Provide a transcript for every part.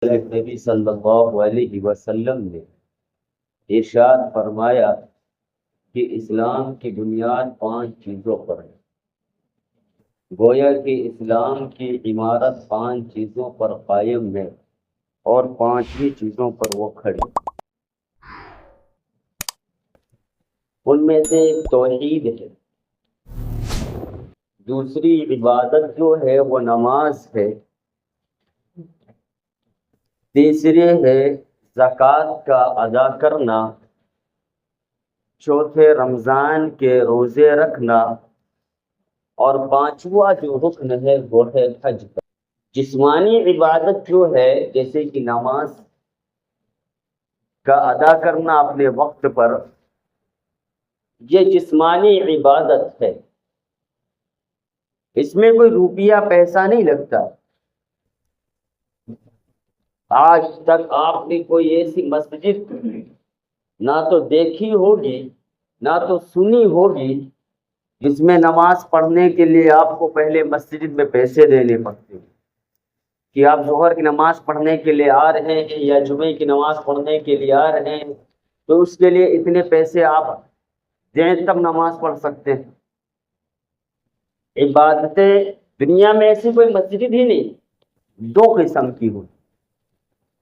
نبی صلی اللہ علیہ وسلم نے ارشاد فرمایا کہ اسلام کی بنیاد 5 چیزوں پر ہے۔ گویا کہ اسلام کی عمارت 5 چیزوں پر قائم ہے اور 5 چیزوں پر وہ کھڑی۔ ان میں سے ایک توحید ہے، دوسری عبادت جو ہے وہ نماز ہے، تیسرے ہے زکوٰۃ کا ادا کرنا، چوتھے رمضان کے روزے رکھنا، اور 5واں جو رکن ہے وہ ہے حج کا۔ جسمانی عبادت جو ہے جیسے کہ نماز کا ادا کرنا اپنے وقت پر، یہ جسمانی عبادت ہے، اس میں کوئی روپیہ پیسہ نہیں لگتا۔ آج تک آپ نے کوئی ایسی مسجد نہ تو دیکھی ہوگی نہ تو سنی ہوگی جس میں نماز پڑھنے کے لیے آپ کو پہلے مسجد میں پیسے دینے پڑتے ہیں کہ آپ ظہر کی نماز پڑھنے کے لیے آ رہے ہیں یا جمعے کی نماز پڑھنے کے لیے آ رہے ہیں تو اس کے لیے اتنے پیسے آپ دیں تب نماز پڑھ سکتے ہیں۔ عبادتیں دنیا میں ایسی کوئی مسجد ہی نہیں 2 قسم کی ہوئی،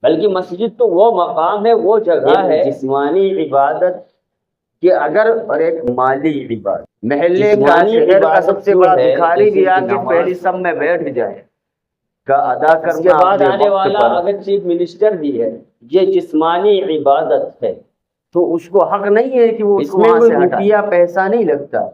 بلکہ مسجد تو وہ مقام ہے، وہ جگہ ہے جسمانی عبادت کہ اگر اور ایک مالی عبادت۔ محلے کا شہر کا سب سے بڑا بھکاری بھی آ کے پہلی سب میں بیٹھ جائے کا ادا کرنا، اس کے بعد آنے والا اگر چیف منسٹر بھی ہے، یہ جسمانی عبادت ہے، تو اس کو حق نہیں ہے کہ وہ اس میں کوئی روپیہ پیسہ نہیں لگتا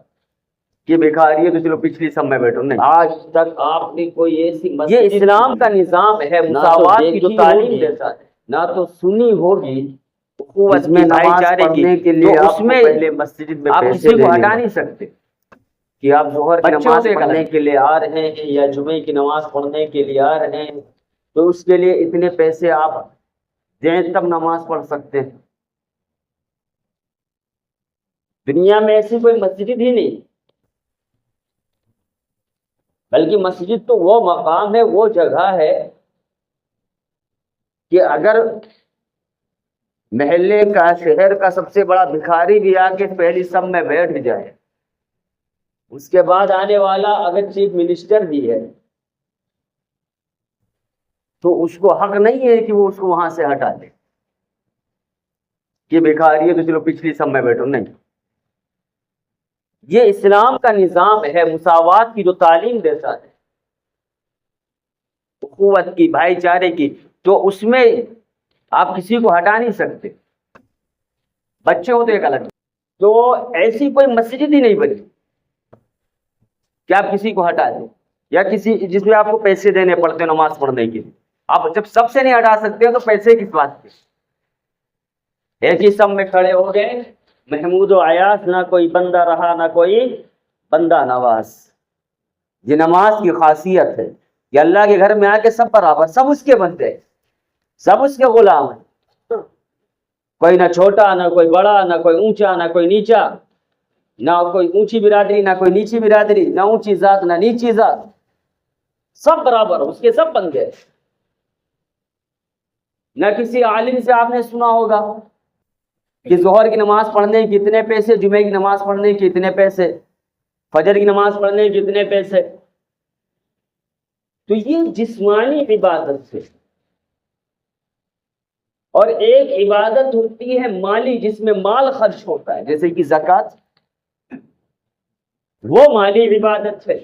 کہ بھکاری ہے تو چلو پچھلی سب میں بیٹھو، نہیں۔ آج تک آپ نے کوئی ایسی مسجد، یہ اسلام کا نظام ہے، مساوات کی جو تعلیم دیتا ہے، نہ تو سنی ہوگی اس میں نماز پڑھنے کے لیے اس میں پہلے مسجد میں آپ کسی کو ہٹا نہیں سکتے کہ آپ ظہر کی نماز پڑھنے کے لیے آ رہے ہیں یا جمعے کی نماز پڑھنے کے لیے آ رہے ہیں تو اس کے لیے اتنے پیسے آپ دیں تب نماز پڑھ سکتے ہیں۔ دنیا میں ایسی کوئی مسجد ہی نہیں، بلکہ مسجد تو وہ مقام ہے، وہ جگہ ہے کہ اگر محلے کا شہر کا سب سے بڑا بھکاری بھی آ کے پہلی سب میں بیٹھ جائے، اس کے بعد آنے والا اگر چیف منسٹر بھی ہے تو اس کو حق نہیں ہے کہ وہ اس کو وہاں سے ہٹا دے کہ بھکاری ہے تو چلو پچھلی سب میں بیٹھو، نہیں۔ یہ اسلام کا نظام ہے، مساوات کی جو تعلیم دیتا ہے، اخوت کی، بھائی چارے کی، تو اس میں آپ کسی کو ہٹا نہیں سکتے۔ بچے ہو تو ایک الگ، تو ایسی کوئی مسجد ہی نہیں بنی کہ آپ کسی کو ہٹا دیں یا کسی جس میں آپ کو پیسے دینے پڑتے نماز پڑھنے کے لیے۔ آپ جب سب سے نہیں ہٹا سکتے تو پیسے کس بات کے؟ ایک ہی سب میں کھڑے ہو گئے، محمود و عیاض، نہ کوئی بندہ رہا نہ کوئی بندہ نواز۔ یہ نماز کی خاصیت ہے کہ اللہ کے گھر میں آ کے سب برابر، سب اس کے بندے، سب اس کے غلام ہیں، کوئی نہ چھوٹا نہ کوئی بڑا، نہ کوئی اونچا نہ کوئی نیچا، نہ کوئی اونچی برادری نہ کوئی نیچی برادری، نہ اونچی ذات نہ نیچی ذات، سب برابر اس کے، سب بندے۔ نہ کسی عالم سے آپ نے سنا ہوگا کہ ظہر کی نماز پڑھنے کے اتنے پیسے، جمعے کی نماز پڑھنے کے اتنے پیسے، فجر کی نماز پڑھنے کے اتنے پیسے۔ تو یہ جسمانی عبادت ہے، اور ایک عبادت ہوتی ہے مالی، جس میں مال خرچ ہوتا ہے، جیسے کہ زکوٰۃ، وہ مالی عبادت ہے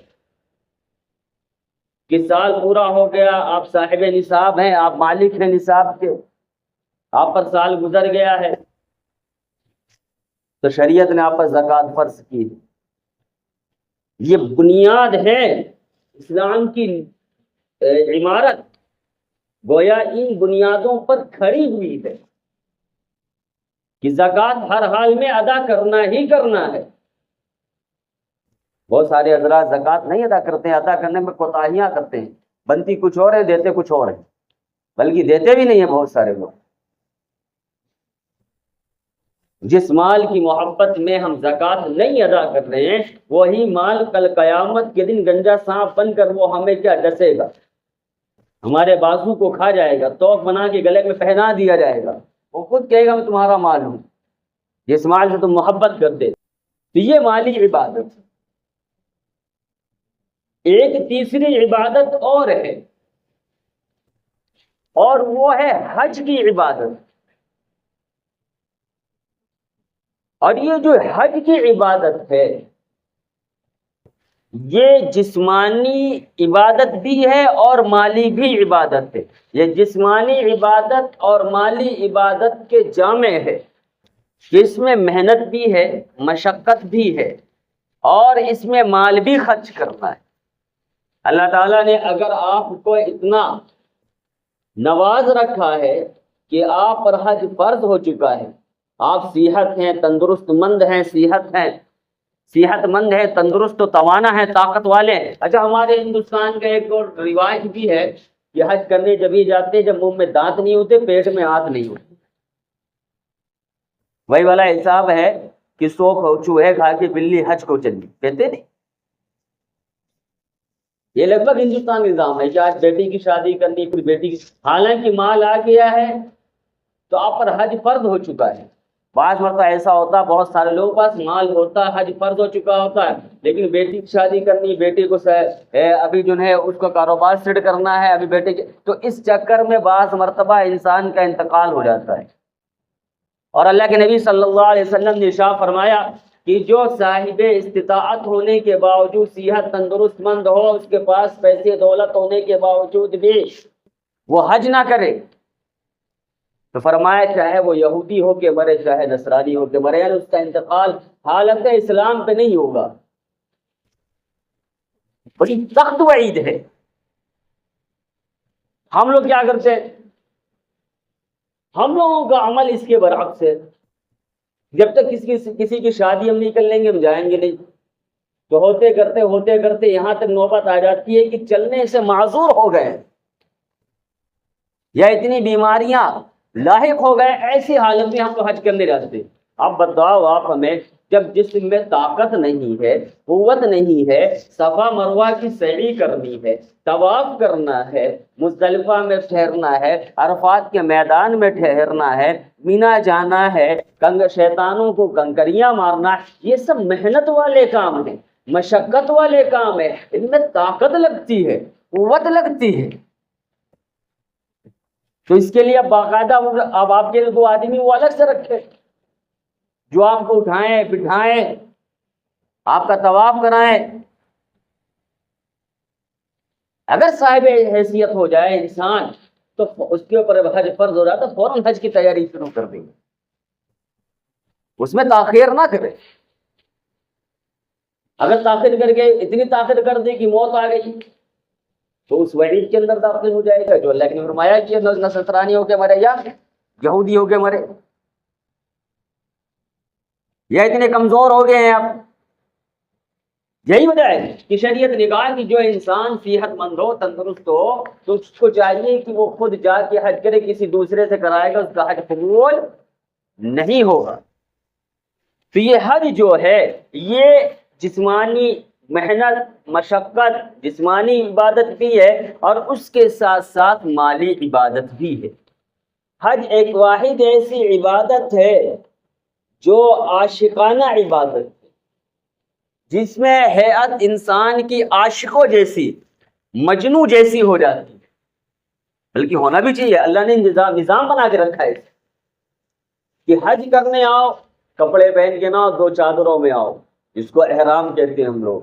کہ سال پورا ہو گیا، آپ صاحب نصاب ہیں، آپ مالک ہیں نصاب کے، آپ پر سال گزر گیا ہے تو شریعت نے آپ پر زکوٰۃ فرض کی۔ یہ بنیاد ہے اسلام کی عمارت، گویا ان بنیادوں پر کھڑی ہوئی ہے کہ زکوٰۃ ہر حال میں ادا کرنا ہی کرنا ہے۔ بہت سارے حضرات زکوٰۃ نہیں ادا کرتے ہیں، ادا کرنے میں کوتاہیاں کرتے ہیں، بنتی کچھ اور ہے دیتے کچھ اور ہے، بلکہ دیتے بھی نہیں ہیں بہت سارے لوگ۔ جس مال کی محبت میں ہم زکوٰۃ نہیں ادا کر رہے ہیں، وہی مال کل قیامت کے دن گنجا سانپ بن کر وہ ہمیں کیا ڈسے گا، ہمارے بازو کو کھا جائے گا، توق بنا کے گلے میں پہنا دیا جائے گا، وہ خود کہے گا میں تمہارا مال ہوں، جس مال سے تم محبت کرتے۔ تو یہ مالی عبادت۔ ایک تیسری عبادت اور ہے، اور وہ ہے حج کی عبادت۔ اور یہ جو حج کی عبادت ہے، یہ جسمانی عبادت بھی ہے اور مالی بھی عبادت ہے۔ یہ جسمانی عبادت اور مالی عبادت کے جامع ہے، اس میں محنت بھی ہے، مشقت بھی ہے، اور اس میں مال بھی خرچ کرنا ہے۔ اللہ تعالیٰ نے اگر آپ کو اتنا نواز رکھا ہے کہ آپ پر حج فرض ہو چکا ہے، آپ صحت ہیں، تندرست مند ہیں، صحت مند ہے، تندرست و توانا ہے، طاقت والے ہیں۔ اچھا، ہمارے ہندوستان کا ایک اور روایت بھی ہے کہ حج کرنے جب ہی جاتے ہیں جب منہ میں دانت نہیں ہوتے، پیٹ میں ہاتھ نہیں ہوتے۔ وہی والا حساب ہے کہ 100 چوہے کھا کے بلی حج کو چلی، کہتے نہیں؟ یہ لگ بھگ ہندوستان کا نظام ہے کہ آج بیٹی کی شادی کرنی، پھر بیٹی کی، حالانکہ مال آ گیا ہے تو آپ پر حج فرض ہو چکا ہے۔ بعض مرتبہ ایسا ہوتا ہے بہت سارے لوگوں کے پاس مال ہوتا ہے، حج فرض ہو چکا ہوتا ہے، لیکن بیٹی کی شادی کرنی، بیٹی کو ابھی جو ہے اس کو کاروبار سیٹ کرنا ہے، ابھی بیٹے کے، تو اس چکر میں بعض مرتبہ انسان کا انتقال ہو جاتا ہے۔ اور اللہ کے نبی صلی اللہ علیہ وسلم نے ارشاد فرمایا کہ جو صاحب استطاعت ہونے کے باوجود، صحت تندرست مند ہو، اس کے پاس پیسے دولت ہونے کے باوجود بھی وہ حج نہ کرے، تو فرمایا چاہے وہ یہودی ہو کے مرے، چاہے نصرانی ہو کے مرے، یعنی اس کا انتقال حالت اسلام پہ نہیں ہوگا۔ بڑی سخت وعید ہے۔ ہم لوگ کیا کرتے ہیں؟ ہم لوگوں کا عمل اس کے برعکس ہے۔ جب تک کسی کی شادی ہم نہیں کر لیں گے، ہم جائیں گے نہیں، تو ہوتے کرتے یہاں تک نوبت آ جاتی ہے کہ چلنے سے معذور ہو گئے یا اتنی بیماریاں لاحق ہو گئے، ایسی حالت میں ہم تو حج کرنے جاتے۔ اب بتاؤ آپ ہمیں، جب جسم میں طاقت نہیں ہے، قوت نہیں ہے، صفا مروہ کی سعی کرنی ہے، طواف کرنا ہے، مزدلفہ میں ٹھہرنا ہے، عرفات کے میدان میں ٹھہرنا ہے، مینا جانا ہے، شیطانوں کو کنکریاں مارنا، یہ سب محنت والے کام ہیں، مشقت والے کام ہیں، ان میں طاقت لگتی ہے، قوت لگتی ہے۔ تو اس کے لیے اب باقاعدہ اب آپ کے 2 آدمی وہ الگ سے رکھے جو آپ کو اٹھائیں بٹھائیں، آپ کا طواف کرائیں۔ اگر صاحب حیثیت ہو جائے انسان تو اس کے اوپر حج فرض ہو جاتا، فوراً حج کی تیاری شروع کر دیں، اس میں تاخیر نہ کرے۔ اگر تاخیر کر کے اتنی تاخیر کر دے کہ موت آ گئی تو اس وعید کے اندر داخل ہو جائے گا جو اللہ نے فرمایا کہ نصرانی ہو کے مرے یا یہودی ہو کے مرے، یا اتنے کمزور ہو گئے ہیں آپ۔ یہی وجہ ہے کہ شریعت نے کہا کہ جو انسان صحت مند ہو، تندرست ہو، تو اس کو چاہیے کہ وہ خود جا کے حج کرے، کسی دوسرے سے کرائے گا اس کا حج قبول نہیں ہوگا۔ تو یہ حج جو ہے یہ جسمانی محنت، مشقت، جسمانی عبادت بھی ہے، اور اس کے ساتھ ساتھ مالی عبادت بھی ہے۔ حج ایک واحد ایسی عبادت ہے جو عاشقانہ عبادت ہے، جس میں ہیئت انسان کی عاشقوں جیسی، مجنوں جیسی ہو جاتی ہے، بلکہ ہونا بھی چاہیے۔ اللہ نے نظام بنا کے رکھا ہے کہ حج کرنے آؤ، کپڑے پہن کے نہ آؤ، 2 چادروں میں آؤ، جس کو احرام کہتے ہیں ہم لوگ۔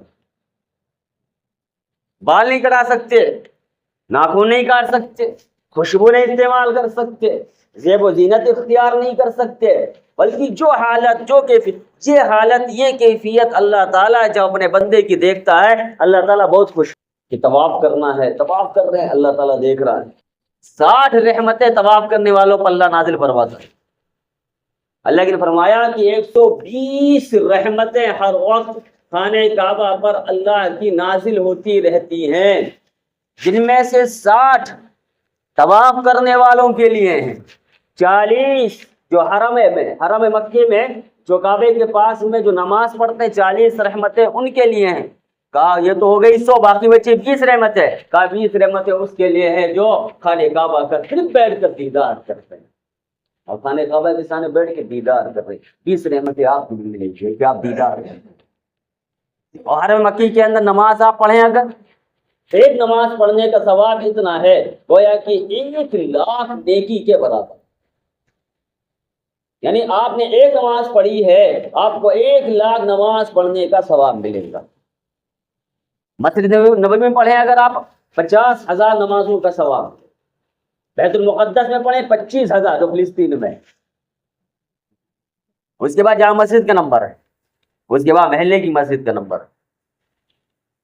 بال نہیں کٹا سکتے، ناخن نہیں کاٹ سکتے، خوشبو نہیں استعمال کر سکتے، زیب و زینت اختیار نہیں کر سکتے، بلکہ جو حالت، جو کیفیت، یہ کیفیت اللہ تعالیٰ جو اپنے بندے کی دیکھتا ہے، اللہ تعالیٰ بہت خوش کہ طواف کرنا ہے، طواف کر رہے ہیں، اللہ تعالیٰ دیکھ رہا ہے۔ 60 رحمتیں طواف کرنے والوں پر اللہ نازل فرماتا ہے۔ اللہ نے فرمایا کہ 120 رحمتیں ہر وقت خانہ کعبہ پر اللہ کی نازل ہوتی رہتی ہیں، جن میں سے 60 طواف کرنے والوں کے لیے ہیں، 40 جو حرم مکے میں جو کعبے کے پاس میں جو نماز پڑھتے ہیں، 40 رحمتیں ان کے لیے ہیں، کہا یہ تو ہو گئی 100، باقی بچے 20 رحمت ہے. کہا 20 رحمتیں اس کے لیے ہیں جو خانہ کعبہ کا صرف بیٹھ کر دیدار کرتے ہیں، اور خانہ کعبہ کے سامنے بیٹھ کے دیدار کر رہے. 20 رحمتیں آپ کو بھی ملیں گی کہ آپ دیدار کریں. اور حرم مکی کے اندر نماز آپ پڑھیں، اگر ایک نماز پڑھنے کا ثواب اتنا ہے گویا کہ 1,00,000 نیکی کے برابر. یعنی آپ نے ایک نماز پڑھی ہے، آپ کو 1,00,000 نماز پڑھنے کا ثواب ملے گا. مسجد نبوی میں پڑھیں اگر آپ 50,000 نمازوں کا ثواب. بیت المقدس میں پڑھیں 25,000 جو فلسطین میں. اس کے بعد جامع مسجد کا نمبر ہے، اس کے بعد محلے کی مسجد کا نمبر ہے.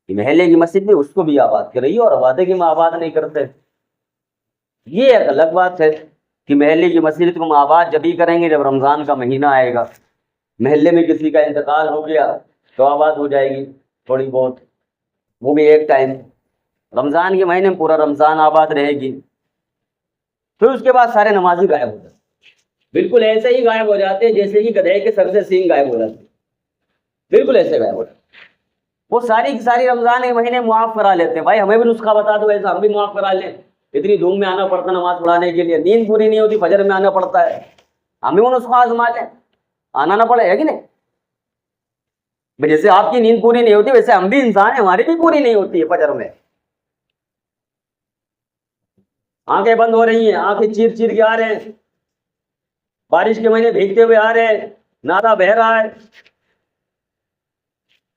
محلے کی مسجد بھی اس کو بھی آباد کر رہی ہے، اور آبادی کی میں آباد نہیں کرتے. یہ ایک الگ بات ہے کہ محلے کی مسجد کو ہم آباد جب ہی کریں گے جب رمضان کا مہینہ آئے گا. محلے میں کسی کا انتقال ہو گیا تو آباد ہو جائے گی تھوڑی بہت، وہ بھی ایک ٹائم. رمضان کے مہینے میں پورا رمضان آباد رہے گی. پھر اس کے بعد سارے نمازی غائب ہو جاتے، بالکل ایسے ہی غائب ہو جاتے ہیں جیسے کہ گدھے کے سر سے سینگ غائب ہو جاتے، بالکل ایسے غائب ہو جاتے. وہ ساری کی ساری رمضان کے مہینے معاف کرا لیتے ہیں. بھائی ہمیں بھی نسخہ بتا دو ایسا ہم بھی معاف کرا لیں. اتنی دھوم میں آنا پڑتا نماز پڑھانے کے لیے، نیند پوری نہیں ہوتی، فجر میں آنا پڑتا ہے. ہم بھی وہ نسخہ آزما لیں، آنا نہ پڑے، ہے کہ نہیں؟ جیسے آپ کی نیند پوری نہیں ہوتی ویسے ہم بھی انسان ہیں، ہماری بھی پوری نہیں ہوتی ہے. فجر میں آنکھیں بند ہو رہی ہیں، آنکھیں چیر چیر کے آ رہے ہیں، بارش کے مہینے بھیگتے ہوئے آ رہے ہیں، نالا بہہ رہا ہے،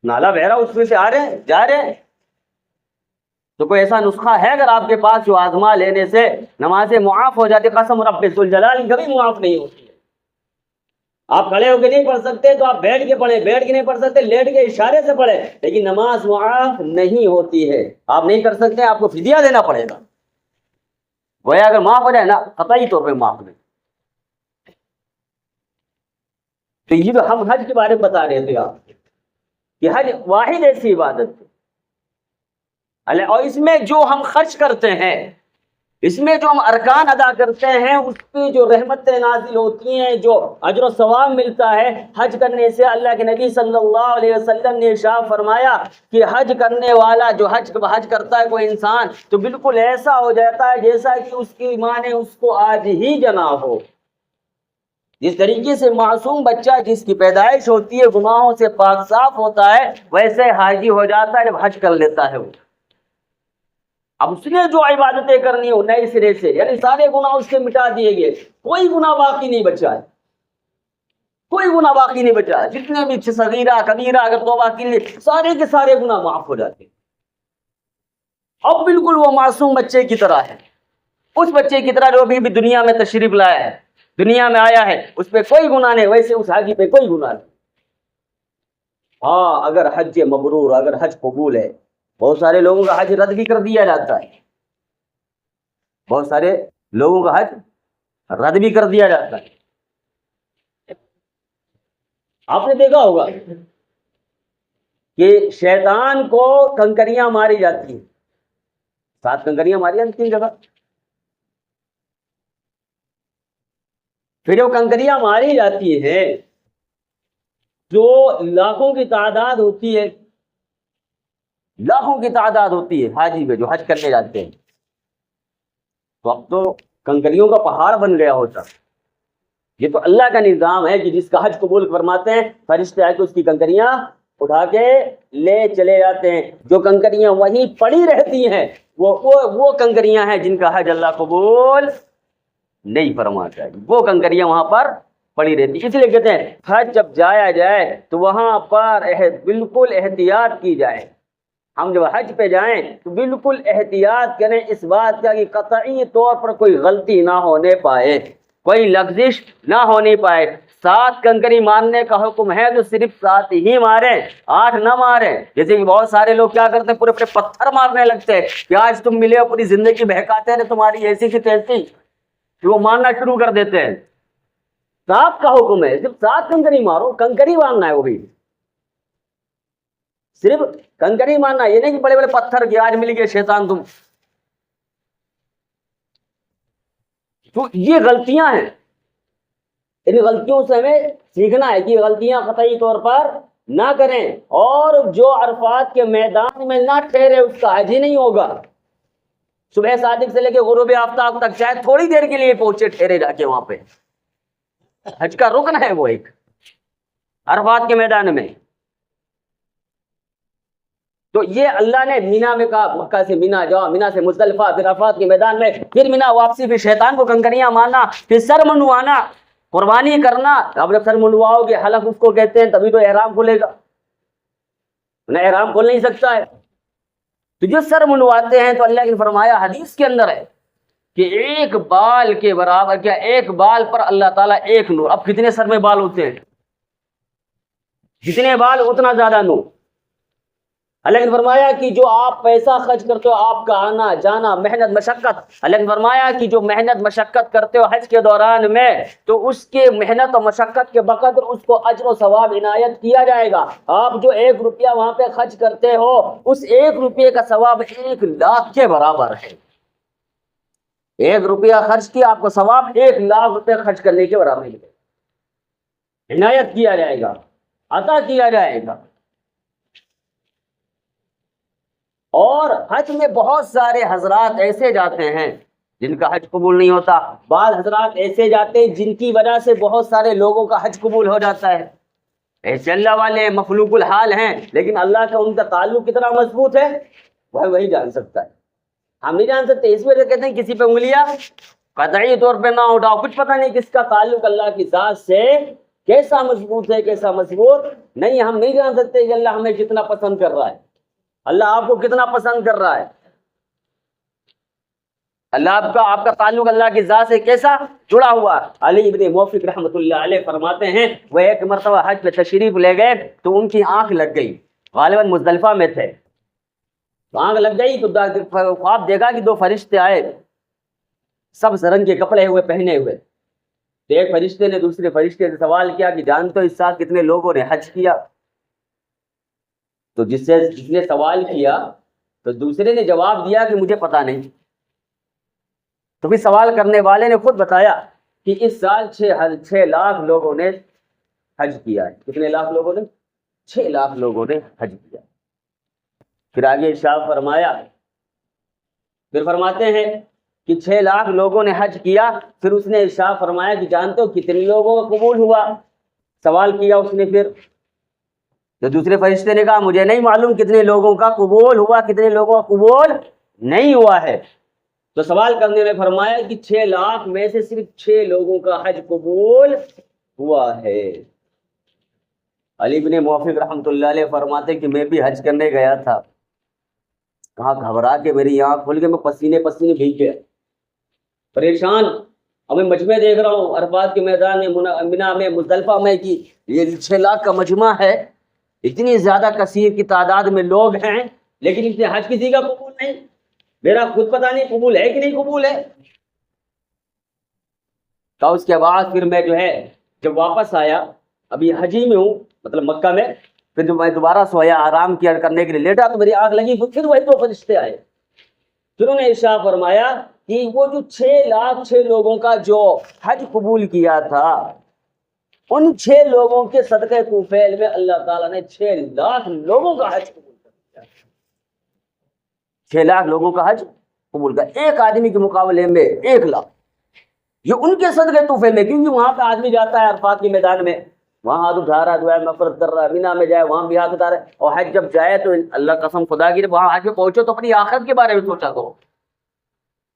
نالا بہہ رہا اس میں سے آ رہے ہیں جا رہے ہیں. تو کوئی ایسا نسخہ ہے اگر آپ کے پاس جو آزما لینے سے نمازیں معاف ہو جاتی؟ قسم رب ذوالجلال کبھی معاف نہیں ہوتی ہے. آپ کھڑے ہو کے نہیں پڑھ سکتے تو آپ بیٹھ کے پڑھیں، بیٹھ کے نہیں پڑھ سکتے لیٹ کے اشارے سے پڑھیں، لیکن نماز معاف نہیں ہوتی ہے. آپ نہیں کر سکتے، آپ کو فدیہ دینا پڑے گا. گویا اگر معاف ہو جائے نا قطعی طور پہ معاف نہیں. تو یہ تو ہم حج کے بارے میں بتا رہے تھے آپ کہ حج واحد ایسی عبادت ہے، اور اس میں جو ہم خرچ کرتے ہیں، اس میں جو ہم ارکان ادا کرتے ہیں، اس پہ جو رحمتیں نازل ہوتی ہیں، جو اجر و ثواب ملتا ہے حج کرنے سے. اللہ کے نبی صلی اللہ علیہ وسلم نے ارشاد فرمایا کہ حج کرنے والا جو حج کرتا ہے کوئی انسان تو بالکل ایسا ہو جاتا ہے جیسا کہ اس کی ماں نے اس کو آج ہی جنا ہو. جس طریقے سے معصوم بچہ جس کی پیدائش ہوتی ہے گناہوں سے پاک صاف ہوتا ہے، ویسے حاجی ہو جاتا ہے جب حج کر لیتا ہے. وہ اب اس نے جو عبادتیں کرنی ہو نئے سرے سے، یعنی سارے گناہ اس سے مٹا دیے گئے، کوئی گناہ باقی نہیں بچا ہے، کوئی گناہ باقی نہیں بچا ہے. جتنے بھی صغیرہ کبیرہ اگر توبہ کی لیے سارے کے سارے گناہ معاف ہو جاتے ہیں. اب بالکل وہ معصوم بچے کی طرح ہے، اس بچے کی طرح جو ابھی بھی دنیا میں تشریف لایا ہے، دنیا میں آیا ہے، اس پہ کوئی گناہ نہیں، ویسے اس حاجی پہ کوئی گناہ نہیں. ہاں اگر حج مبرور، اگر حج قبول ہے. بہت سارے لوگوں کا حج رد بھی کر دیا جاتا ہے، بہت سارے لوگوں کا حج رد بھی کر دیا جاتا ہے. آپ نے دیکھا ہوگا کہ شیطان کو کنکریاں ماری جاتی ہیں، 7 کنکریاں ماری جاتی 3 جگہ. پھر جو کنکریاں ماری جاتی ہیں جو لاکھوں کی تعداد ہوتی ہے، لاکھوں کی تعداد ہوتی ہے حاجی میں جو حج کرنے جاتے ہیں، تو اب تو کنکریوں کا پہاڑ بن گیا ہوتا. یہ تو اللہ کا نظام ہے کہ جس کا حج قبول فرماتے ہیں فرشتے آ کے اس کی کنکریاں اٹھا کے لے چلے جاتے ہیں. جو کنکریاں وہیں پڑی رہتی ہیں وہ کنکریاں ہیں جن کا حج اللہ قبول نہیں فرماتا ہے. وہ کنکریاں وہاں پر پڑی رہتی ہیں. اس لیے کہتے ہیں حج جب جایا جائے تو وہاں پر بالکل احتیاط کی جائے. ہم جب حج پہ جائیں تو بالکل احتیاط کریں اس بات کا کہ قطعی طور پر کوئی غلطی نہ ہونے پائے، کوئی لغزش نہ ہونی پائے. 7 کنکری مارنے کا حکم ہے تو صرف 7 ہی ماریں، 8 نہ ماریں. جیسے کہ بہت سارے لوگ کیا کرتے ہیں پورے پورے پتھر مارنے لگتے ہیں کہ آج تم ملے ہو پوری زندگی بہکاتے رہے تمہاری ایسی کی تیسی، کہ وہ مارنا شروع کر دیتے ہیں. 7 کا حکم ہے، صرف 7 کنکری مارو، کنکری مارنا ہے. وہ بھی صرف کنکری مارنا، یہ نہیں کہ بڑے بڑے پتھر کے آج مل گئے شیطان تم. تو یہ غلطیاں ہیں، ان غلطیوں سے ہمیں سیکھنا ہے کہ غلطیاں قطعی طور پر نہ کریں، اور جو عرفات کے میدان میں نہ ٹھہرے اس کا حج ہی نہیں ہوگا۔ صبح صادق سے لے کے غروب آفتاب تک چاہے تھوڑی دیر کے لیے پہنچے ٹھہرے جا کے وہاں پہ، حج کا رکن ہے وہ ایک عرفات کے میدان میں۔ تو یہ اللہ نے مینا میں کہا مکہ سے مینا جاؤ، مینا سے مزدلفہ، پھر عرفات کے میدان میں، پھر مینا واپسی، پھر شیطان کو کنکریاں مارنا، پھر سر منڈوانا، قربانی کرنا۔ اب جب سر منڈواؤ گے، حلق اس کو کہتے ہیں، تبھی تو احرام کھلے گا، نہ احرام کھول نہیں سکتا ہے۔ تو جو سر منڈواتے ہیں تو اللہ نے فرمایا حدیث کے اندر ہے کہ ایک بال کے برابر، کیا ایک بال پر اللہ تعالیٰ ایک نور۔ اب کتنے سر میں بال ہوتے ہیں؟ جتنے بال اتنا زیادہ نور۔ اللہ نے فرمایا کہ جو آپ پیسہ خرچ کرتے ہو، آپ کا آنا جانا، محنت مشقت، اللہ نے فرمایا کہ جو محنت مشقت کرتے ہو حج کے دوران میں، تو اس کے محنت و مشقت کے بقدر اس کو اجر و ثواب عنایت کیا جائے گا۔ آپ جو 1 روپیہ وہاں پہ خرچ کرتے ہو، اس 1 روپیے کا ثواب 1 لاکھ کے برابر ہے۔ 1 روپیہ خرچ کیا، آپ کو ثواب 1 لاکھ روپے خرچ کرنے کے برابر عنایت کیا جائے گا، عطا کیا جائے گا۔ اور حج میں بہت سارے حضرات ایسے جاتے ہیں جن کا حج قبول نہیں ہوتا، بعض حضرات ایسے جاتے ہیں جن کی وجہ سے بہت سارے لوگوں کا حج قبول ہو جاتا ہے۔ ایسے اللہ والے مخلوق الحال ہیں، لیکن اللہ کا ان کا تعلق کتنا مضبوط ہے وہ وہی جان سکتا ہے، ہم نہیں جان سکتے۔ اس وجہ کہتے ہیں کسی پہ انگلیاں قطعی طور پہ نہ اٹھاؤ، کچھ پتہ نہیں کس کا تعلق اللہ کی ذات سے کیسا مضبوط ہے کیسا مضبوط نہیں، ہم نہیں جان سکتے کہ اللہ ہمیں کتنا پسند کر رہا ہے، اللہ آپ کو کتنا پسند کر رہا ہے، اللہ آپ کا تعلق اللہ کی ذات سے کیسا جڑا ہوا۔ علی ابن موفق رحمۃ اللہ علیہ فرماتے ہیں وہ ایک مرتبہ حج پہ تشریف لے گئے تو ان کی آنکھ لگ گئی، غالباً مزدلفہ میں تھے، تو آنکھ لگ گئی تو خواب دیکھا کہ 2 فرشتے آئے، سب رنگ کے کپڑے ہوئے پہنے ہوئے۔ تو ایک فرشتے نے دوسرے فرشتے سے سوال کیا کہ جانتے ہو اس سال کتنے لوگوں نے حج کیا؟ تو جس نے سوال کیا تو دوسرے نے جواب دیا کہ مجھے پتا نہیں۔ تو پھر سوال کرنے والے نے خود بتایا کہ اس سال 6 لاکھ لوگوں نے حج کیا ہے۔ کتنے لاکھ لوگوں نے؟ 6 لاکھ لوگوں نے حج کیا۔ پھر آگے ارشاد فرمایا، پھر فرماتے ہیں کہ 6 لاکھ لوگوں نے حج کیا، پھر اس نے ارشاد فرمایا کہ جانتے ہو کتنے لوگوں کا قبول ہوا؟ سوال کیا اس نے، پھر تو دوسرے فرشتے نے کہا مجھے نہیں معلوم کتنے لوگوں کا قبول ہوا، کتنے لوگوں کا قبول نہیں ہوا ہے۔ تو سوال کرنے میں فرمایا کہ 6 لاکھ میں سے صرف 6 لوگوں کا حج قبول ہوا ہے۔ علی بن موفق رحمۃ اللہ علیہ فرماتے کہ میں بھی حج کرنے گیا تھا، کہاں گھبرا کے میری آنکھ کھل کے میں پسینے بھیگ گیا، پریشان۔ اب میں مجمع دیکھ رہا ہوں عرفات کے میدان میں، مینا میں، مزدلفہ میں، کہ یہ 6 لاکھ کا مجمع ہے، اتنی زیادہ کثیر کی تعداد میں لوگ ہیں، لیکن اس نے حج کسی کا قبول نہیں۔ میرا خود پتہ نہیں قبول ہے کہ نہیں قبول ہے۔ تو اس کے بعد پھر میں جو ہے جب واپس آیا، ابھی حجی میں ہوں مطلب مکہ میں، پھر جب میں دوبارہ سویا آرام کیا کرنے کے لیے لیٹا تو میری آنکھ لگی، پھر وہی 2 فرشتے آئے، پھر انہوں نے ارشاد فرمایا کہ وہ جو 6 لوگوں کا جو حج قبول کیا تھا، ان 6 لوگوں کے صدقے طفیل میں اللہ تعالیٰ نے 6 لاکھ لوگوں کا حج قبول کر دیا۔ 6 لاکھ لوگوں کا حج قبول کر، ایک آدمی کے مقابلے میں 1 لاکھ، یہ ان کے صدقے طفیل میں، کیونکہ وہاں پہ آدمی جاتا ہے عرفات کے میدان میں، وہاں ہاتھ اٹھا رہا ہے، دعائیں مغفرت کر رہا ہے، مینا میں جائے وہاں بھی ہاتھ اٹھا رہا ہے، اور حج جب جائے تو اللہ قسم خدا کی وہاں حج میں پہنچو تو اپنی آخرت کے بارے میں سوچا کرو۔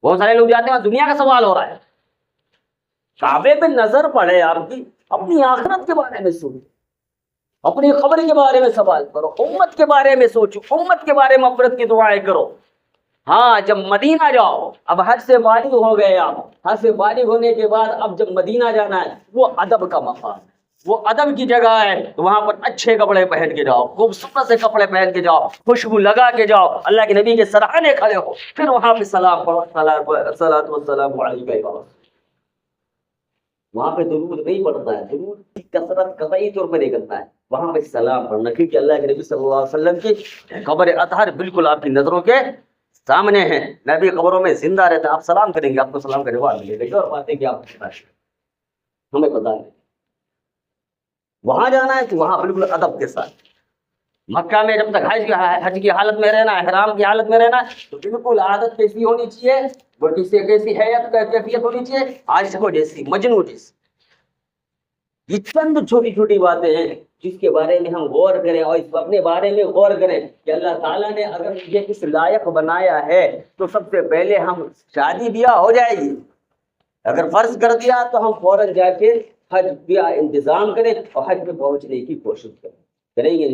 بہت سارے لوگ جاتے ہیں دنیا کا سوال ہو رہا ہے، کعبے پہ نظر پڑے آپ کی، اپنی آخرت کے بارے میں سوچو، اپنی قبر کے بارے میں سوال کرو، امت کے بارے میں سوچو، امت کے بارے میں مغفرت کی دعائیں کرو۔ ہاں جب مدینہ جاؤ، اب حج سے فارغ ہو گئے آپ، حج سے فارغ ہونے کے بعد اب جب مدینہ جانا ہے، وہ ادب کا مقام ہے، وہ ادب کی جگہ ہے، تو وہاں پر اچھے کپڑے پہن کے جاؤ، خوبصورت سے کپڑے پہن کے جاؤ، خوشبو لگا کے جاؤ، اللہ کے نبی کے سراہنے کھڑے ہو، پھر وہاں پہ سلام پڑھو، الصلاۃ والسلام علیک یا رسول۔ وہاں پہ درود نہیں پڑھتا ہے، درود کی کثرت قطعی طور پر نہیں کرتا ہے، وہاں پہ سلام پڑھنا، کیونکہ اللہ کے نبی صلی اللہ علیہ وسلم کی قبر اطہر بالکل آپ کی نظروں کے سامنے ہیں، نبی قبروں میں زندہ رہتا ہے، آپ سلام کریں گے، آپ کو سلام کا جواب ملے گا، اور باتیں کہ آپ ہمیں پتہ نہیں۔ وہاں جانا ہے تو وہاں بالکل ادب کے ساتھ. مکہ میں جب تک حج کی حالت میں رہنا ہے، احرام کی حالت میں رہنا ہے، تو بالکل عادت کیسی ہونی چاہیے، وہ کیسی حیت کیفیت ہونی چاہیے، عائشہ جیسی، مجنو جیسی. یہ چند چھوٹی چھوٹی باتیں ہیں جس کے بارے میں ہم غور کریں اور اس اپنے بارے میں غور کریں کہ اللہ تعالیٰ نے اگر مجھے اس لائق بنایا ہے تو سب سے پہلے ہم شادی بیاہ ہو جائے گی، اگر فرض کر دیا تو ہم فوراً جا کے حج کا انتظام کریں اور حج میں پہنچنے کی کوشش کریں گے.